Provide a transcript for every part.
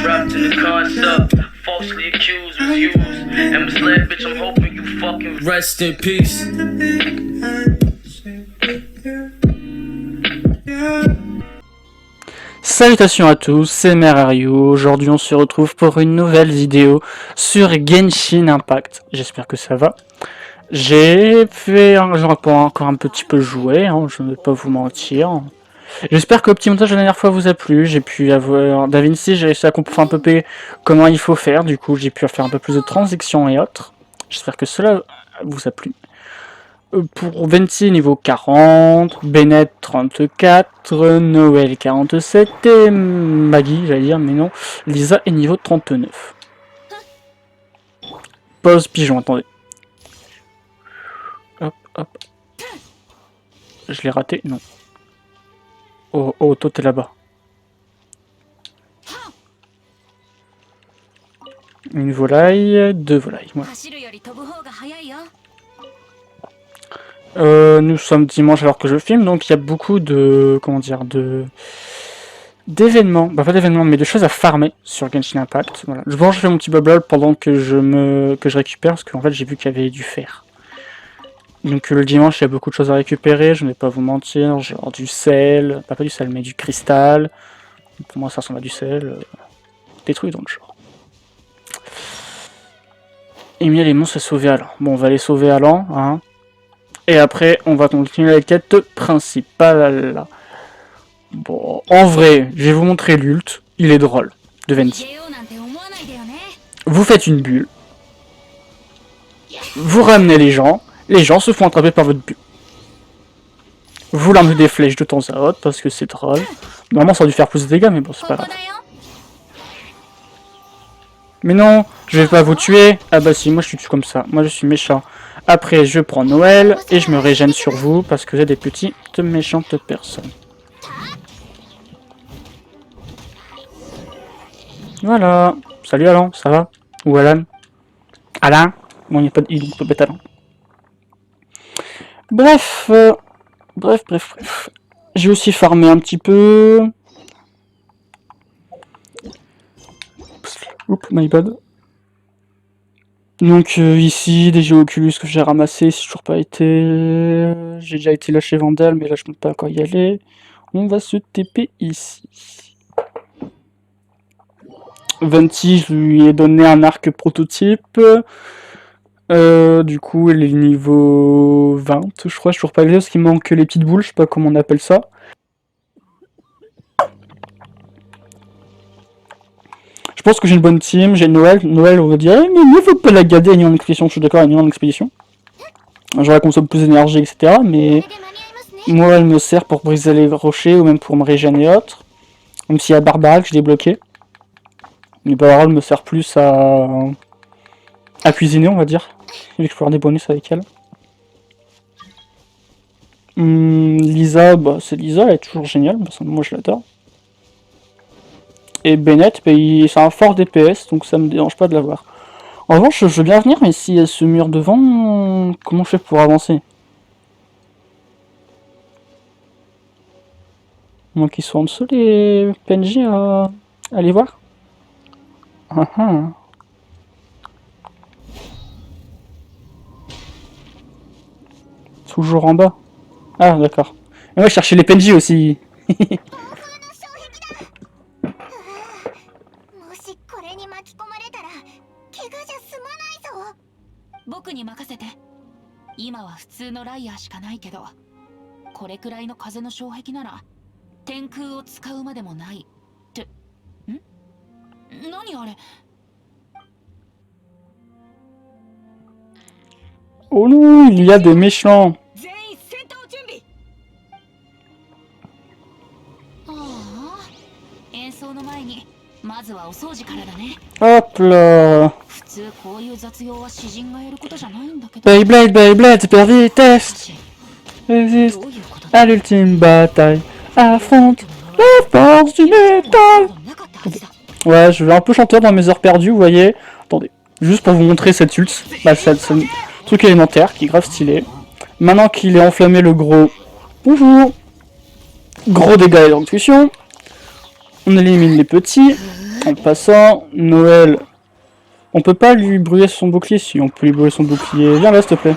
Trapped in the concept, falsely accused, refused, and misled, bitch, I'm hoping you fucking rest in peace. Salutations à tous, c'est Merario. Aujourd'hui on se retrouve pour une nouvelle vidéo sur Genshin Impact. J'espère que ça va. J'ai encore un petit peu joué, hein, je ne vais pas vous mentir. J'espère que le petit montage de la dernière fois vous a plu. J'ai pu avoir DaVinci, j'ai réussi à comprendre un peu comment il faut faire. Du coup j'ai pu faire un peu plus de transactions et autres. J'espère que cela vous a plu. Pour Venti, niveau 40, Bennett 34, Noël 47 et Maggie, j'allais dire, mais non, Lisa est niveau 39. Pause pigeon, attendez. Hop, hop. Je l'ai raté, non. Oh, oh, toi t'es là-bas. Une volaille, deux volailles, voilà. Nous sommes dimanche alors que je filme, donc il y a beaucoup de, d'événements, pas d'événements, mais de choses à farmer sur Genshin Impact. Voilà. Je fais mon petit bubble pendant que je récupère, parce qu'en fait j'ai vu qu'il y avait du fer. Donc le dimanche il y a beaucoup de choses à récupérer, je ne vais pas vous mentir, genre du sel, pas du sel mais du cristal. Pour moi ça ressemble à du sel, des trucs dans le genre. Et il y a les monstres à sauver à l'an. Bon, on va les sauver à l'an, hein. Et après, on va continuer la quête principale. Bon, en vrai, je vais vous montrer l'ult. Il est drôle, de Venti. Vous faites une bulle. Vous ramenez les gens se font attraper par votre bulle. Vous lancez des flèches de temps à autre, parce que c'est drôle. Normalement, ça a dû faire plus de dégâts, mais bon, c'est pas grave. Mais non, je vais pas vous tuer. Ah bah si, moi je suis comme ça. Moi je suis méchant. Après, je prends Noël et je me régène sur vous parce que vous êtes des petites méchantes personnes. Voilà. Salut Alan, ça va? Ou Alan? Alain? Bon, il n'y a pas de il, peut mettre Alan. Bref, bref. J'ai aussi farmé un petit peu. Oups, my bad. Donc ici, des Géoculus que j'ai ramassés, c'est toujours pas été... J'ai déjà été là chez Vandal, mais là je ne peux pas encore y aller. On va se TP ici. Venti, je lui ai donné un arc prototype. Du coup, il est niveau 20, je crois. Je suis toujours pas allé parce qu'il manque les petites boules, je sais pas comment on appelle ça. Je pense que j'ai une bonne team, j'ai Noël, on va dire, mais il ne faut pas la garder à une expédition, je suis d'accord, à une expédition. J'aurais consomme plus d'énergie, etc. Mais moi, elle me sert pour briser les rochers ou même pour me régénérer et autres. Même s'il y a Barbara que j'ai débloqué. Mais Barbara, elle me sert plus à cuisiner, on va dire. Vu que je peux avoir des bonus avec elle. Lisa, bah c'est Lisa, elle est toujours géniale, moi je l'adore. Et Bennett, bah, c'est un fort DPS, donc ça me dérange pas de l'avoir. En revanche, je veux bien venir, mais s'il y a ce mur devant, comment je fais pour avancer? Donc ils sont en dessous les PNJ à aller voir. Toujours en bas. Ah d'accord. Et moi je cherchais les PNJ aussi. 僕に任せて。今は普通のライアーしかないけど、これくらいの風の障壁なら天空を使うまでもないって。ん？何あれ？ Oh non, il y a des méchants. Hop là. Beyblade, super vitesse. Résiste à l'ultime bataille. Affronte la force du métal. Ouais, je vais un peu chanter dans mes heures perdues, vous voyez. Attendez, juste pour vous montrer cette ult. Bah, cette truc élémentaire qui est grave stylé. Maintenant qu'il est enflammé le gros... Bonjour. Gros dégâts et d'intuition. On élimine les petits. En passant, Noël. On peut pas lui brûler son bouclier. Si, on peut lui brûler son bouclier. Viens là, s'il te plaît.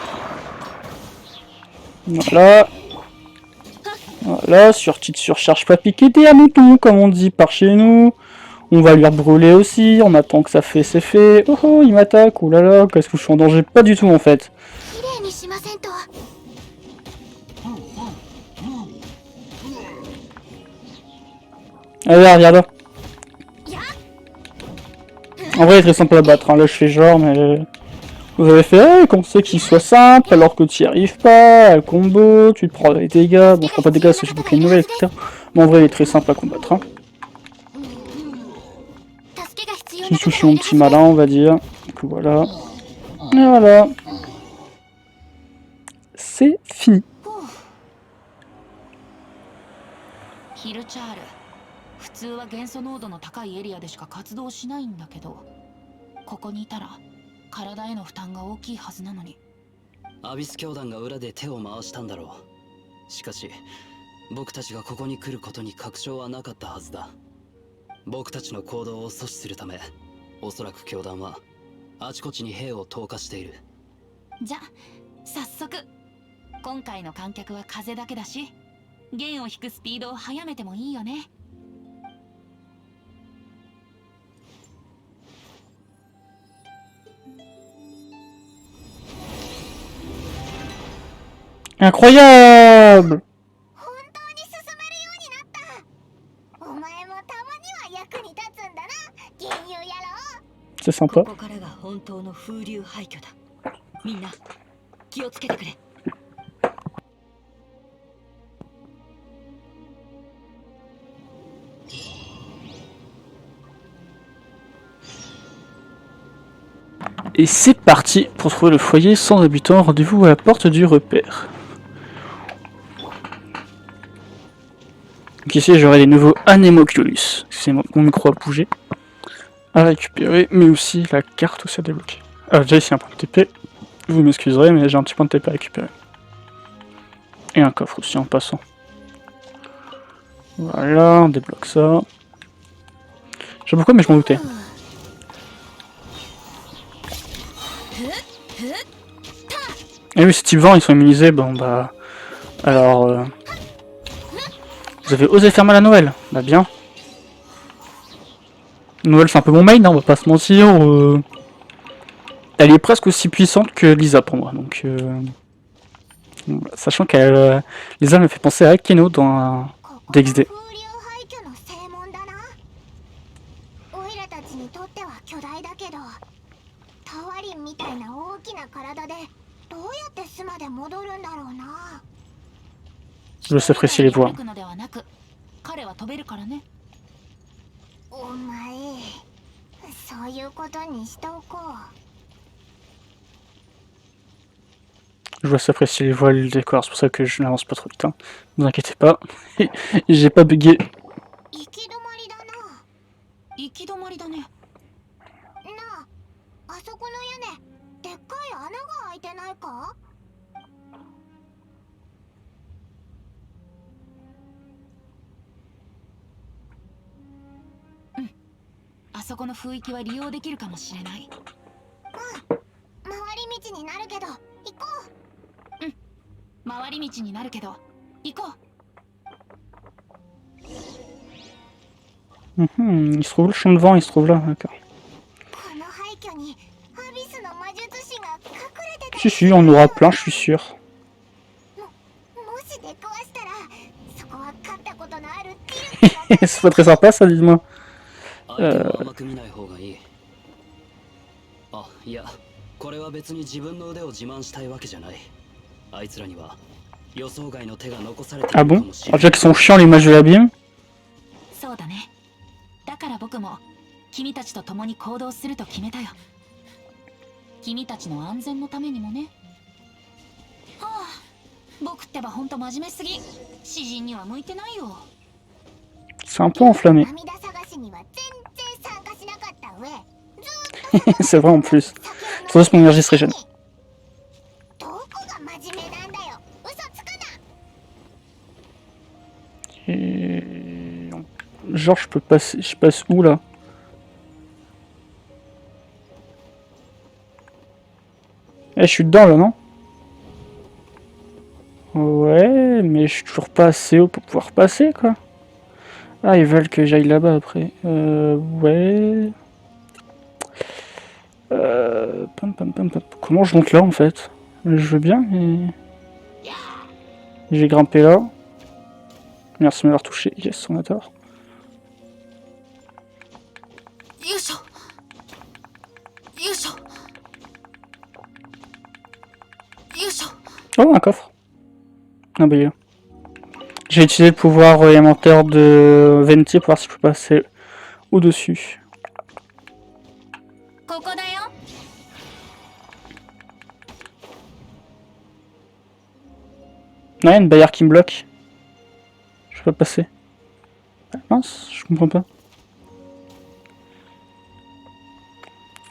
Voilà. Voilà, surcharge pas piqué des moutons, comme on dit par chez nous. On va lui brûler aussi, on attend que ça fait ses faits. Oh oh, il m'attaque, oh là là, qu'est-ce que je suis en danger? Pas du tout en fait. Allez, regarde là. En vrai, il est très simple à battre, hein. Là je fais genre, mais... Vous avez fait, qu'on sait qu'il soit simple, alors que tu y arrives pas, combo, tu te prends des dégâts. Bon, je prends pas de dégâts parce que j'ai bouclé une nouvelle, etc. Mais en vrai, il est très simple à combattre, hein. Je suis mon petit malin, on va dire. Donc voilà. Et voilà. C'est fini. ヒルチャール、普通は元素濃度の高いエリアでしか活動しないんだけど、ここにいたら体への負担が大きいはずなのに。アビス教団が裏で手を回したんだろう。しかし僕たちがここに来ることに確証はなかったはずだ。僕たちの行動を阻止するため、おそらく教団はあちこちに兵を投下している。じゃ早速、今回の観客は風だけだし、弦を引くスピードを速めてもいいよね。Incroyable! C'est sympa. ここからが本当の風流廃墟だ。みんな気をつけてくれ。Et c'est parti pour trouver le foyer sans habitants. Rendez-vous à la porte du repère. Donc ici j'aurai les nouveaux Anemoculus. C'est mon micro à bouger. À récupérer, mais aussi la carte aussi à débloquer. Ah, déjà ici un point de TP. Vous m'excuserez, mais j'ai un petit point de TP à récupérer. Et un coffre aussi en passant. Voilà, on débloque ça. Je sais pas pourquoi, mais je m'en doutais. Et oui, ces types vent, ils sont immunisés, bon bah... Alors... Vous avez osé faire mal à Noël? Bah bien. Noël c'est un peu mon main, hein, on va pas se mentir. Elle est presque aussi puissante que Lisa pour moi, donc... Sachant qu'elle... Lisa me fait penser à Akeno dans DXD. Je sais apprécier les voix. Je vois s'apprécier les voiles et le décor, c'est pour ça que je n'avance pas trop vite. Hein. Ne vous inquiétez pas, j'ai pas bugué. Il se trouve le champ de vent, il se trouve là, d'accord. Si, on aura plein, je suis sûr. C'est pas très sympa ça, dites-moi. いや、これは別に自分の腕を自慢したいわけじゃない。あいつらには予想外の手が残されているか Ah bon? もしれ Alors ない。 déjà qu'ils sont chiants les mages de l'abîme. そうだね。だから僕も君たちと共に行動すると決めたよ。君たちの安全のためにもね。はあ、僕ってばほんと真面目すぎ。詩人には向いてないよ。 C'est un peu enflammé. C'est vrai en plus. Faut juste mon énergie se régène. Et... Genre je peux passer... Je passe où là? Eh, je suis dedans là, non? Ouais, mais je suis toujours pas assez haut pour pouvoir passer, quoi. Ah, ils veulent que j'aille là-bas après. Ouais. Comment je monte là, en fait? Je veux bien, mais... J'ai grimpé là. Merci de m'avoir touché. Yes, on a tort. よいしょよいしょよいしょ Oh, un coffre. Ah bah, j'ai utilisé le pouvoir élémentaire de Venti pour voir si je peux passer au-dessus. ここだよ Ouais, il y a une barrière qui me bloque. Je peux pas passer. Ah, mince, je comprends pas.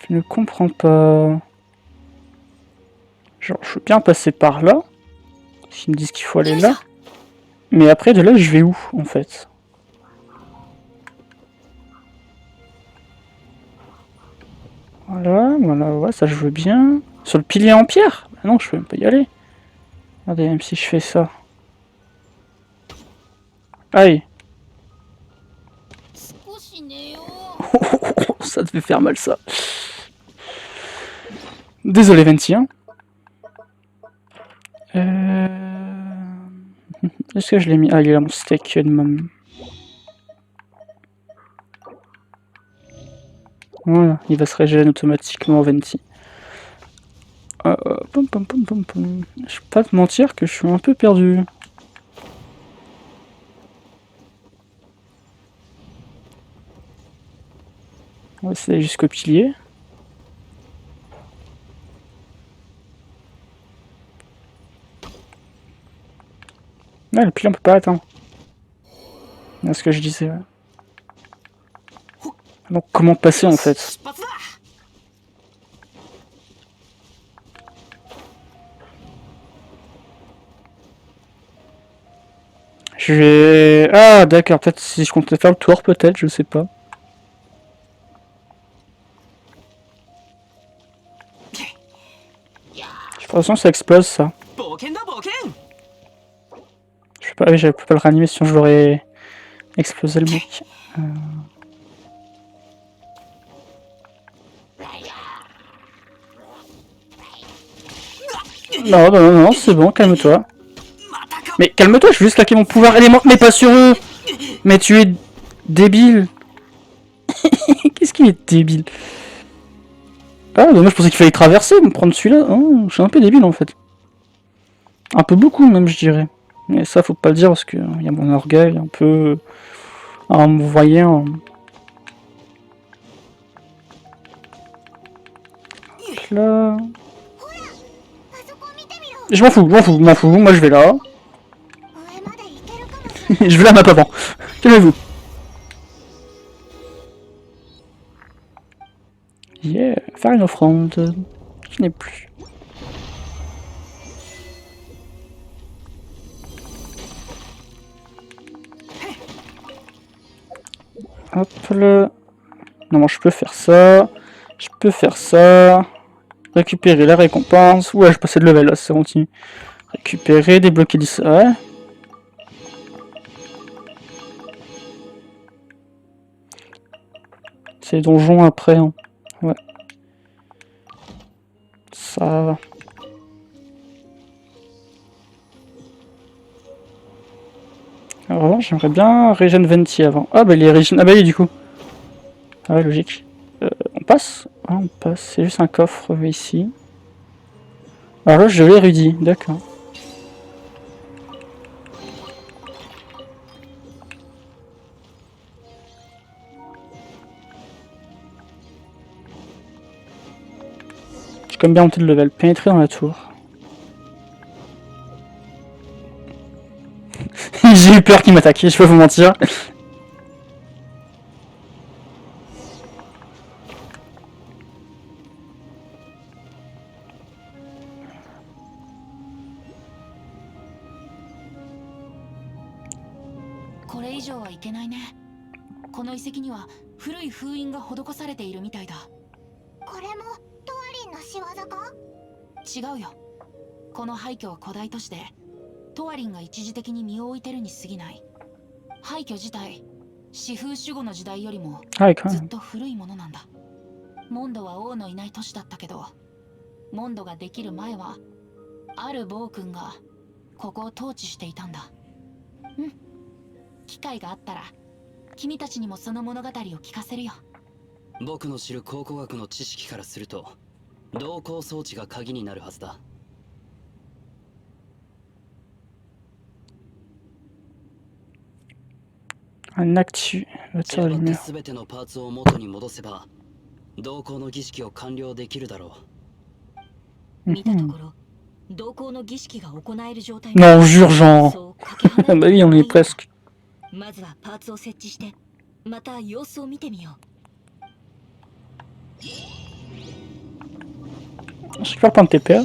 Je ne comprends pas. Genre, je veux bien passer par là. S'ils me disent qu'il faut aller là. Mais après, de là, je vais où, en fait? Voilà, voilà, ouais, ça je veux bien. Sur le pilier en pierre? Bah non, je peux même pas y aller. Regardez, même si je fais ça. Aïe. 少し寝よう Ça devait faire mal, ça. Désolé, Venti, hein. Est-ce que je l'ai mis? Ah, il est là, mon steak de mam. Voilà, il va se régénérer automatiquement, Venti. Pom, pom, pom, pom, pom. Je vais pas te mentir que je suis un peu perdu. On va essayer d'aller jusqu'au pilier. Ouais, le pilier on peut pas atteindre. C'est ce que je disais. Ouais. Donc comment passer en fait? 出発だ Je vais... Ah d'accord, peut-être si je comptais faire le tour, peut-être, je sais pas. De toute façon ça explose ça. 冒険だ冒険 Je peux pas, oui, je peux pas le réanimer sinon je l'aurais explosé le mec. Non, non, non, c'est bon, calme-toi. Mais calme-toi, je veux juste claquer mon pouvoir élément, mais pas sur eux. Mais tu es débile. Qu'est-ce qu'il est débile? Ah, bah moi je pensais qu'il fallait traverser, me prendre celui-là. Oh, je suis un peu débile en fait. Un peu beaucoup même, je dirais. Mais ça, faut pas le dire parce que y a mon orgueil un peu... en me voyant... Là... Je m'en fous, moi je vais là. Je vais la map avant. Calmez-vous. Yeah, faire une offrande. Je n'ai plus. Hop là. Non, je peux faire ça. Je peux faire ça. Récupérer la récompense. Ouais, je passais de level là, ça continue. Récupérer, débloquer 10. Ouais. C'est les donjons après. Hein. Ouais. Ça va. Alors, j'aimerais bien Regen Venti avant. Ah bah il est Regen. Ah bah oui, du coup. Ah ouais, logique. On passe? Ah, on passe. C'est juste un coffre ici. Alors là, je l'ai érudit. D'accord. J'ai quand même bien monté de level. Pénétrer dans la tour. J'ai eu peur qu'il m'attaque, je peux vous mentir. 違うよ。この廃墟は古代都市でトワリンが一時的に身を置いてるに過ぎない。廃墟自体四風守護の時代よりも Ah, quand ずっ même. と古いものなんだ。モンドは王のいない都市だったけど、モンドができる前はある暴君がここを統治していたんだ。うん、機会があったら君たちにもその物語を聞かせるよ。僕の知る考古学の知識からすると同行装置が鍵になるはずだ。Un actu. 散らば Votre った lumière. 全てのパーツを元に戻せば同行の儀式を完了できるだろ見たと Mhm. ころ同行の儀式が行える状態 Non, jure, Jean. そうかけ離 Ah れ bah て oui, on ない est presque. まずはパーツを設置してまた様子を見てみよ Je récupère le point de TP.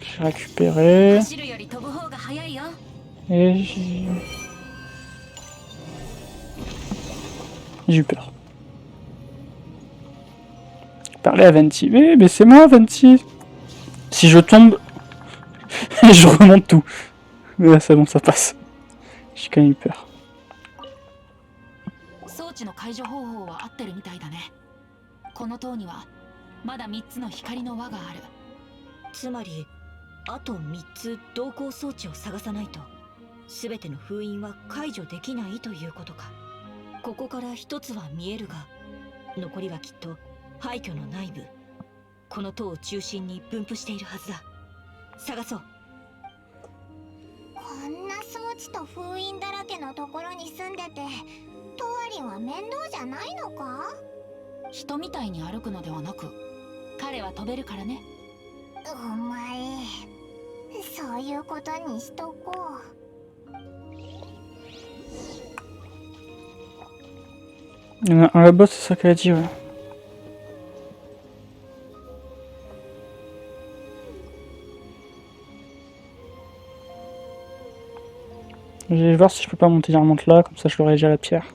J'ai récupéré. 走るより飛ぶ方が早いよ。 Et j'ai eu peur. Parler à Venti. Mais c'est moi, Venti. Si je tombe, je remonte tout. Mais là, c'est bon, ça passe. J'ai quand même eu peur. 装置の解除方法は合ってるみたいだね。この塔にはまだ3つの光の輪がある。う。つまりあと3つ同行装置を探さないと全ての封印は解除できないということか。ここから1つは見えるが残りはきっと廃墟の内部この塔を中心に分布しているはずだ。探そう。こんな装置と封印だらけのところに住んでてトワリンは面倒じゃないのか？人みたいに歩くのではなく、彼は飛べるからね。お前そういうことにしとこう。Il y en a un là-bas, c'est ça qu'elle a dit, ouais. Je vais voir si je peux pas monter, il remonte là, comme ça je l'aurai déjà la pierre.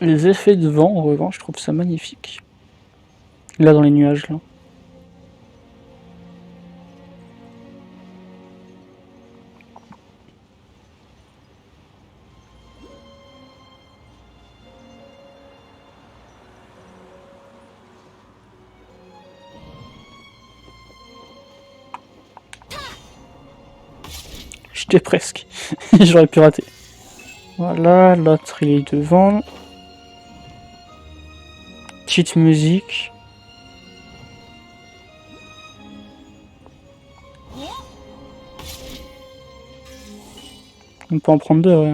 Les effets de vent, en revanche, je trouve ça magnifique. Là, dans les nuages, là. J'étais presque. J'aurais pu rater. Voilà, l'autre il est devant. Petite musique. On peut en prendre deux, ouais.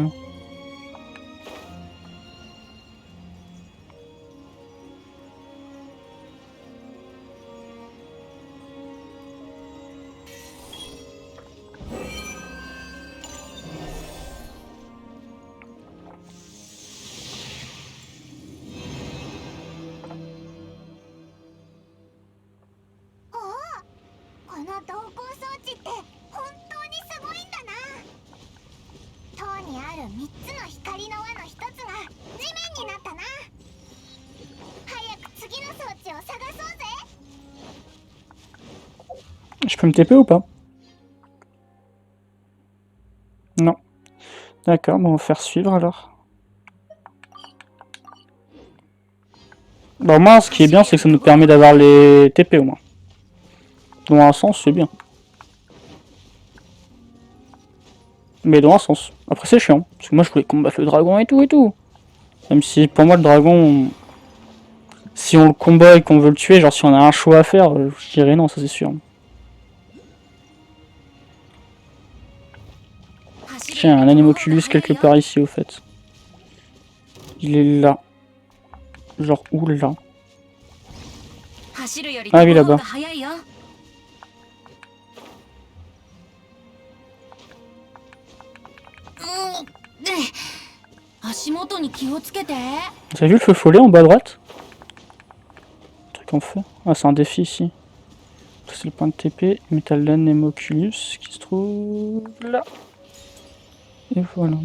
Je peux me TP ou pas? Non. D'accord, bon, on va faire suivre alors. Bah, au moins, ce qui est bien, c'est que ça nous permet d'avoir les TP au moins. Dans un sens, c'est bien. Mais dans un sens. Après, c'est chiant. Parce que moi, je voulais combattre le dragon et tout et tout. Même si, pour moi, le dragon... Si on le combat et qu'on veut le tuer, genre si on a un choix à faire, je dirais non, ça c'est sûr. Tiens, un Anemoculus quelque part ici au fait. Il est là. Genre où là? Ah oui, là-bas. 足元に気をつけて。 Vous avez vu le feu follet en bas à droite? Truc en feu. Ah, c'est un défi ici. C'est le point de TP. Metal Anemoculus qui se trouve là. Et voilà.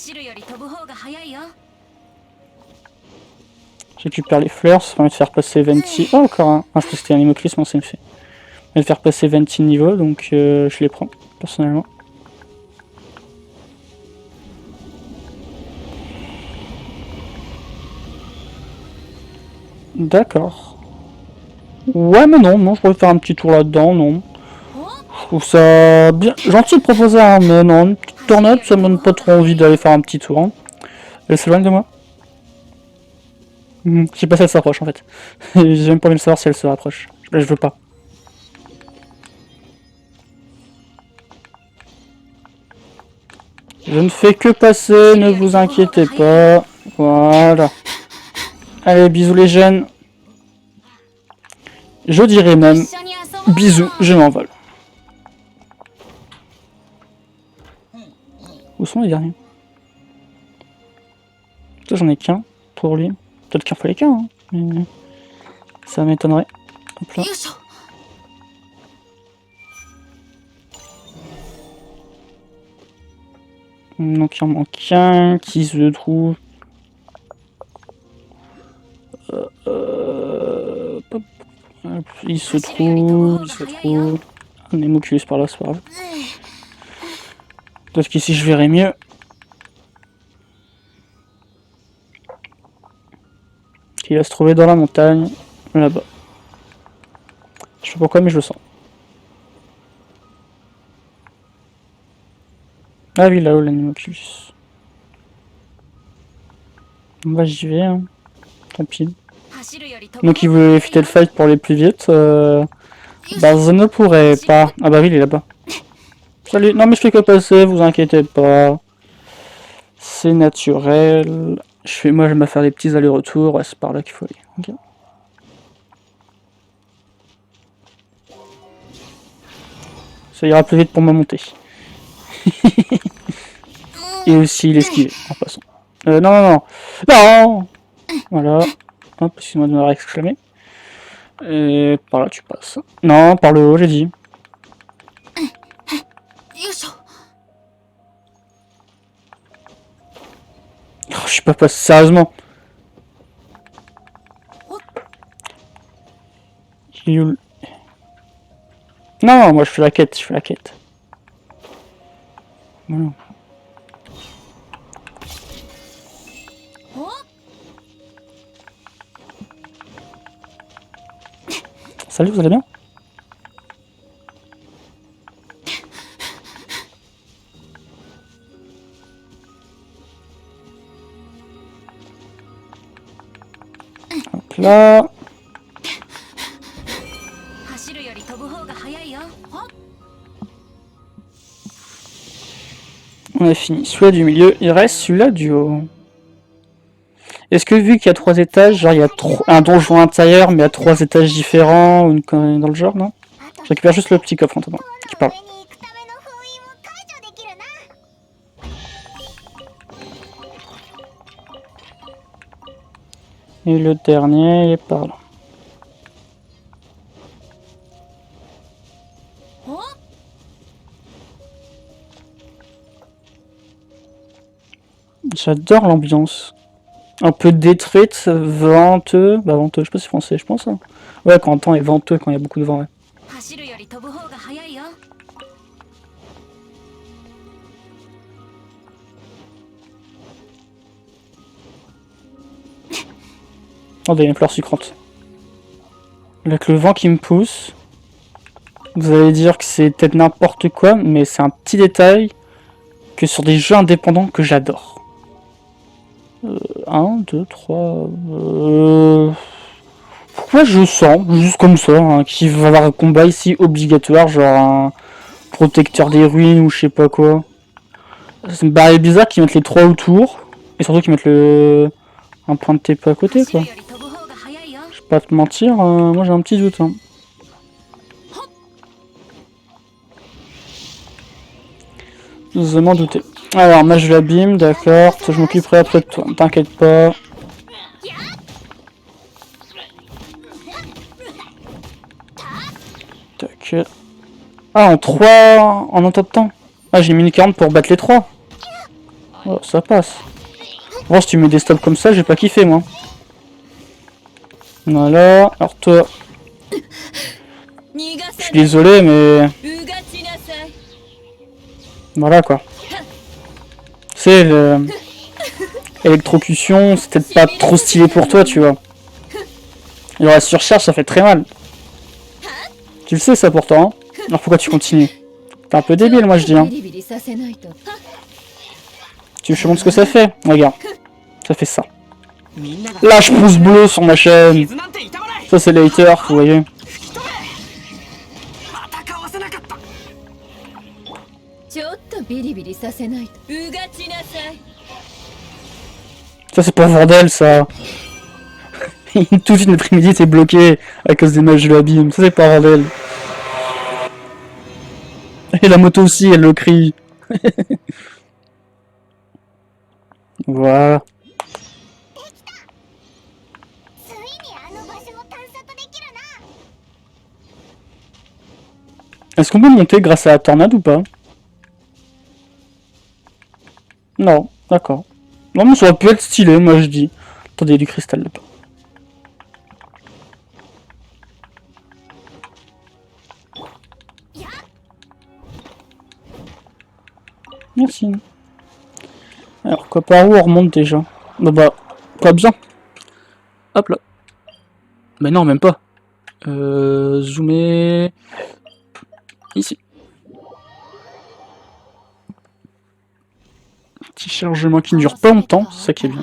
走るより飛ぶ方が早いよ。 J'récupère les fleurs, ça permet de faire passer Venti. Oh, encore un. Ah, c'était un Immoculus, mais c'est fait. Ça permet de faire passer Venti niveau, donc je les prends, personnellement. D'accord. Ouais, mais non, je pourrais faire un petit tour là-dedans, non. Je trouve ça bien gentil de proposer, hein, mais non, une petite tornade, ça me donne pas trop envie d'aller faire un petit tour. Hein. Elle s'éloigne de moi. Je sais pas si elle s'approche en fait. J'ai même pas envie de savoir si elle se rapproche. Là, je veux pas. Je ne fais que passer, ne vous inquiétez pas. Voilà. Allez, bisous les jeunes. Je dirais même, bisous, je m'envole. Où sont les derniers? Toi, j'en ai qu'un pour lui. Peut-être qu'il en fallait qu'un, hein, mais ça m'étonnerait. Hop là. Donc il en manque un qui se trouve. Il se trouve. Un Hémoculus par là, c'est pas grave. Peut-être qu'ici je verrai mieux. Il va se trouver dans la montagne, là-bas. Je sais pas pourquoi, mais je le sens. Ah oui, là-haut, l'Animoculus. Bah j'y vais, hein. Tant pis. Donc il voulait éviter le fight pour aller plus vite. Bah je ne pourrais pas. Ah bah oui, il est là-bas. Salut, non mais je fais que passer, vous inquiétez pas. C'est naturel. Moi je vais me faire des petits allers-retours, ouais, c'est par là qu'il faut aller. Okay. Ça ira plus vite pour me monter. Et aussi l'esquiver en passant. Non. Voilà. Hop, excuse-moi de me exclamer. Et par là tu passes. Non, par le haut j'ai dit. Oh, je suis pas passé sérieusement. Non, moi je fais la quête, Voilà. Salut, vous allez bien? Hop là. On a fini celui-là du milieu, il reste celui-là du haut. Est-ce que vu qu'il y a 3 étages, genre il y a un donjon intérieur mais à 3 étages différents ou une connerie dans le genre, non? Je récupère juste le petit coffre en attendant, qui parle. Et le dernier est par là. J'adore l'ambiance. Un peu détruite, venteux. Bah venteux, je sais pas si c'est français, je pense. Hein. Ouais, quand le temps est venteux, quand il y a beaucoup de vent, ouais. Oh, il y a une fleur sucrante. Avec le vent qui me pousse, vous allez dire que c'est peut-être n'importe quoi, mais c'est un petit détail que sur des jeux indépendants que j'adore. 1, 2, 3... Pourquoi je sens, juste comme ça, hein, qu'il va y avoir un combat ici obligatoire, genre un protecteur des ruines ou je sais pas quoi. Ça me paraît bizarre qu'ils mettent les 3 autour, et surtout qu'ils mettent un point de TP à côté, quoi. Je vais pas te mentir, moi j'ai un petit doute. Hein. Je m'en doutais. Alors, mage de l'abîme, d'accord, je m'occuperai après de toi, t'inquiète pas. Tac. Ah, en 3... en un tas de temps. Ah, j'ai mis une 40 pour battre les 3. Oh, ça passe. Bon, si tu mets des stops comme ça, j'ai pas kiffé, moi. Voilà. Alors toi, je suis désolé, mais... Voilà, quoi. C'est le... Électrocution, c'est peut-être pas trop stylé pour toi, tu vois. Et la surcharge, ça fait très mal. Tu le sais, ça, pourtant. Hein. Alors pourquoi tu continues? T'es un peu débile, moi, je dis. Hein. Tu me montres ce que ça fait? Regarde. Ça fait ça. Lâche pouce bleu sur ma chaîne. Ça, c'est les haters, vous voyez. Ça, c'est pour Vordel, ça. Toute une après-midi, t'es bloqué à cause des mages de l'abîme. Ça, c'est pas Vordel. Et la moto aussi, elle le crie. Voilà. Est-ce qu'on peut monter grâce à la tornade ou pas? Non, d'accord. Non, mais ça aurait pu être stylé, moi je dis. Attendez, il y a du cristal là-bas. Merci. Alors, quoi, par où on remonte déjà? Bah, pas bien. Hop là. Mais non, même pas. Zoomer... Ici. Petit chargement qui ne dure pas longtemps, c'est ça qui est bien.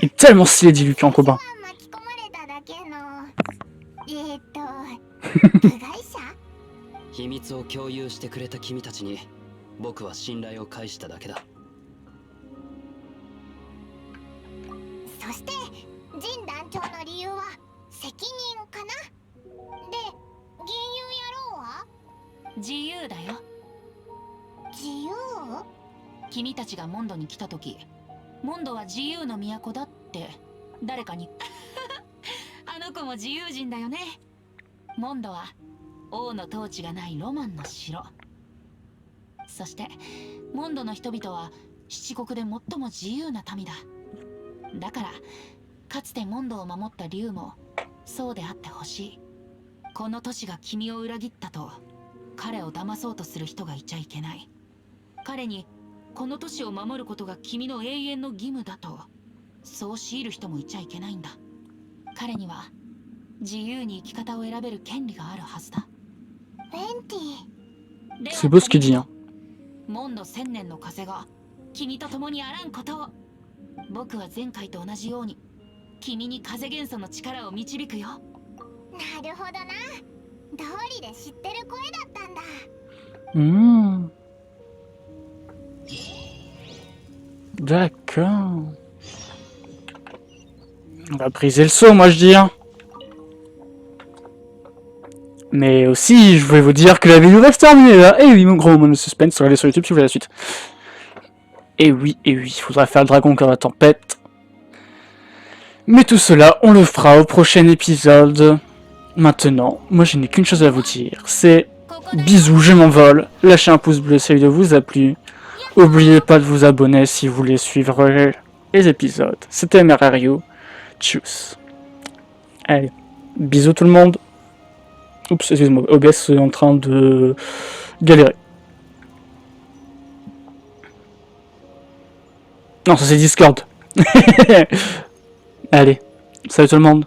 Il est tellement stylé, Diluc en Koba. 秘密を共有してくれた君たちに僕は信頼を返しただけだ。そしてジン団長の理由は責任かな。で、銀融野郎は自由だよ。自由？君たちがモンドに来た時、モンドは自由の都だって誰かにあの子も自由人だよね。モンドは王の統治がないロマンの城。そしてモンドの人々は七国で最も自由な民だ。だからかつてモンドを守った竜もそうであってほしい。この都市が君を裏切ったと彼を騙そうとする人がいちゃいけない。彼にこの都市を守ることが君の永遠の義務だとそう強いる人もいちゃいけないんだ。彼には自由に生き方を選べる権利があるはずだ。ベンティ。 C'est beau ce qu'il dit, hein. モンド千年の風が君と共にあらんことを。僕は前回と同じように君に風元素の力を導くよ。なるほどな。道理で知ってる声だったんだ。D'accord. On va briser le saut, moi je dis. Hein. Mais aussi, je voulais vous dire que la vidéo va se terminer là. Et oui, mon gros moment de suspense, regardez sur YouTube si vous voulez la suite. Et oui, il faudra faire le dragon comme la tempête. Mais tout cela, on le fera au prochain épisode. Maintenant, moi je n'ai qu'une chose à vous dire, c'est bisous, je m'envole. Lâchez un pouce bleu si la vidéo vous a plu. N'oubliez pas de vous abonner si vous voulez suivre les épisodes. C'était Merario. Tchuss. Allez, bisous tout le monde. Oups, excuse-moi, OBS est en train de galérer. Non, ça c'est Discord. Allez, salut tout le monde.